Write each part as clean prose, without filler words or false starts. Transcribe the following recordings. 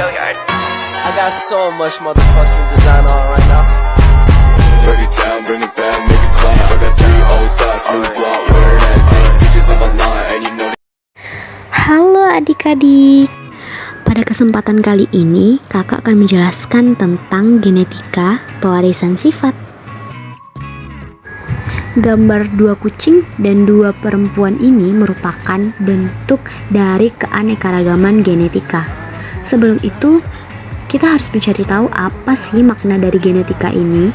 I got so much motherfucking design on right now. Break it down, bring it back, make it clap. I got 3 old thoughts, new guap, wear that thing. Bitches on my line, and you know. Halo adik-adik. Pada kesempatan kali ini, kakak akan menjelaskan tentang genetika pewarisan sifat. Gambar 2 kucing dan 2 perempuan ini merupakan bentuk dari keanekaragaman genetika. Sebelum itu, kita harus mencari tahu apa sih makna dari genetika ini.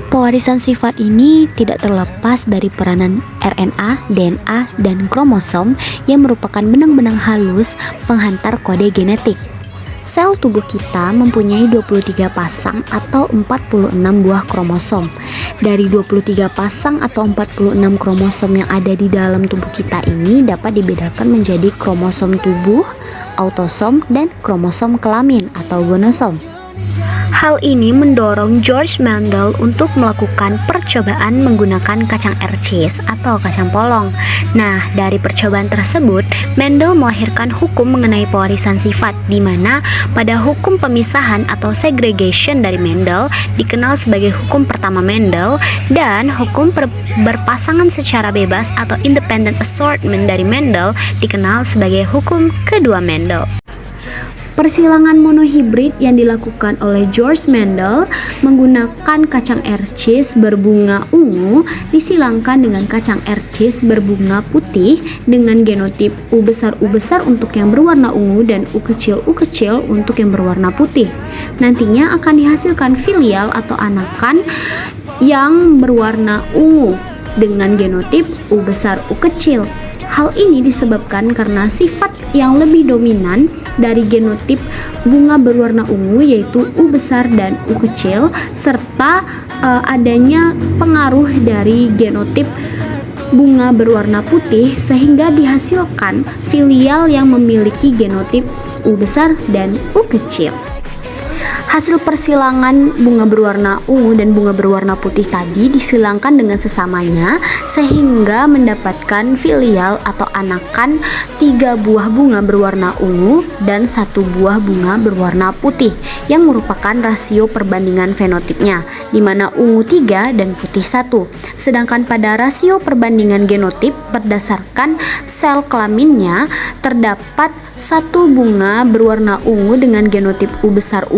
Pewarisan sifat ini tidak terlepas dari peranan RNA, DNA, dan kromosom yang merupakan benang-benang halus penghantar kode genetik. Sel tubuh kita mempunyai 23 pasang atau 46 buah kromosom. Dari 23 pasang atau 46 kromosom yang ada di dalam tubuh kita ini dapat dibedakan menjadi kromosom tubuh, autosom, dan kromosom kelamin atau gonosom. Hal ini mendorong George Mendel untuk melakukan percobaan menggunakan kacang RCS atau kacang polong. Nah, dari percobaan tersebut, Mendel melahirkan hukum mengenai pewarisan sifat, di mana pada hukum pemisahan atau segregation dari Mendel dikenal sebagai hukum pertama Mendel, dan hukum berpasangan secara bebas atau independent assortment dari Mendel dikenal sebagai hukum kedua Mendel. Persilangan monohibrid yang dilakukan oleh George Mendel menggunakan kacang RCS berbunga ungu disilangkan dengan kacang RCS berbunga putih dengan genotip U besar untuk yang berwarna ungu dan U kecil untuk yang berwarna putih. Nantinya akan dihasilkan filial atau anakan yang berwarna ungu dengan genotip U besar U kecil. Hal ini disebabkan karena sifat yang lebih dominan dari genotip bunga berwarna ungu yaitu U besar dan U kecil, serta adanya pengaruh dari genotip bunga berwarna putih sehingga dihasilkan filial yang memiliki genotip U besar dan U kecil. Hasil persilangan bunga berwarna ungu dan bunga berwarna putih tadi disilangkan dengan sesamanya sehingga mendapatkan filial atau anakan 3 buah bunga berwarna ungu dan 1 buah bunga berwarna putih yang merupakan rasio perbandingan fenotipnya, di mana ungu 3 dan putih 1. Sedangkan pada rasio perbandingan genotip berdasarkan sel kelaminnya terdapat 1 bunga berwarna ungu dengan genotip U besar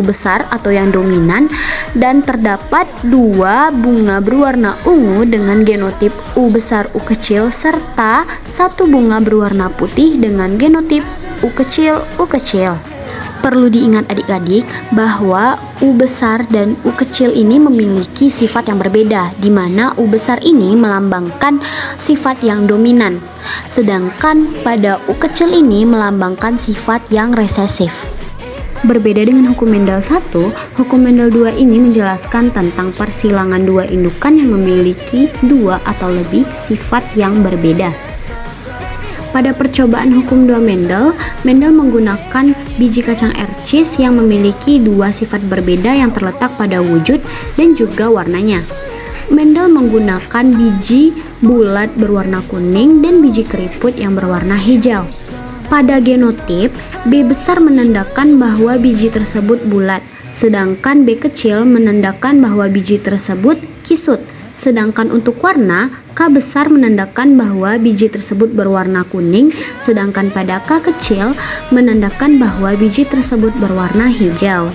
atau yang dominan, dan terdapat 2 bunga berwarna ungu dengan genotip U besar U kecil serta 1 bunga berwarna putih dengan genotip U kecil. Perlu diingat adik-adik bahwa U besar dan U kecil ini memiliki sifat yang berbeda, di mana U besar ini melambangkan sifat yang dominan, sedangkan pada U kecil ini melambangkan sifat yang resesif. Berbeda dengan hukum Mendel 1, hukum Mendel 2 ini menjelaskan tentang persilangan 2 indukan yang memiliki 2 atau lebih sifat yang berbeda. Pada percobaan hukum 2 Mendel menggunakan biji kacang RCS yang memiliki 2 sifat berbeda yang terletak pada wujud dan juga warnanya. Mendel menggunakan biji bulat berwarna kuning dan biji keriput yang berwarna hijau. Pada genotip, B besar menandakan bahwa biji tersebut bulat, sedangkan B kecil menandakan bahwa biji tersebut kisut. Sedangkan untuk warna, K besar menandakan bahwa biji tersebut berwarna kuning, sedangkan pada K kecil menandakan bahwa biji tersebut berwarna hijau.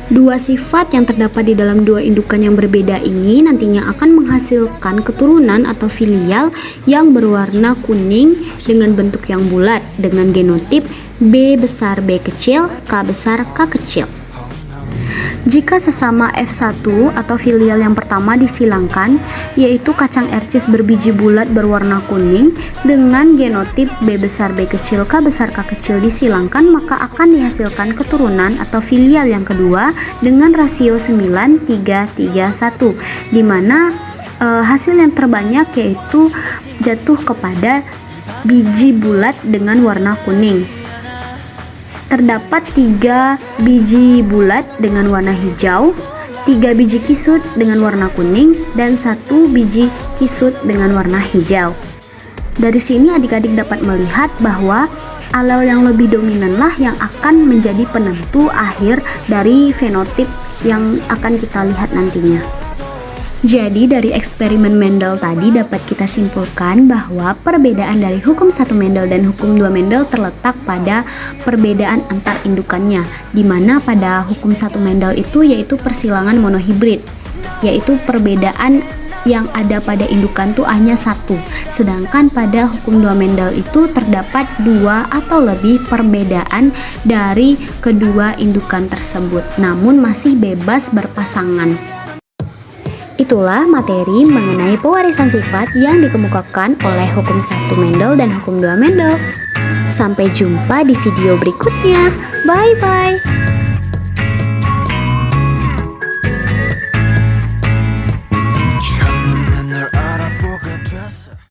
2 sifat yang terdapat di dalam 2 indukan yang berbeda ini nantinya akan menghasilkan keturunan atau filial yang berwarna kuning dengan bentuk yang bulat dengan genotip B besar B kecil, K besar K kecil. Jika sesama F1 atau filial yang pertama disilangkan, yaitu kacang RCS berbiji bulat berwarna kuning dengan genotip B besar B kecil K besar K kecil disilangkan, maka akan dihasilkan keturunan atau filial yang kedua dengan rasio 9:3:1, di mana hasil yang terbanyak yaitu jatuh kepada biji bulat dengan warna kuning. Terdapat 3 biji bulat dengan warna hijau, 3 biji kisut dengan warna kuning, dan 1 biji kisut dengan warna hijau. Dari sini adik-adik dapat melihat bahwa Alel yang lebih dominan lah yang akan menjadi penentu akhir dari fenotip yang akan kita lihat nantinya. Jadi dari eksperimen Mendel tadi dapat kita simpulkan bahwa perbedaan dari hukum 1 Mendel dan hukum 2 Mendel terletak pada perbedaan antar indukannya, di mana pada hukum 1 Mendel itu yaitu persilangan monohibrid, yaitu perbedaan yang ada pada indukan tuh hanya 1, sedangkan pada hukum 2 Mendel itu terdapat 2 atau lebih perbedaan dari kedua indukan tersebut, namun masih bebas berpasangan. Itulah materi mengenai pewarisan sifat yang dikemukakan oleh hukum 1 Mendel dan hukum 2 Mendel. Sampai jumpa di video berikutnya. Bye bye.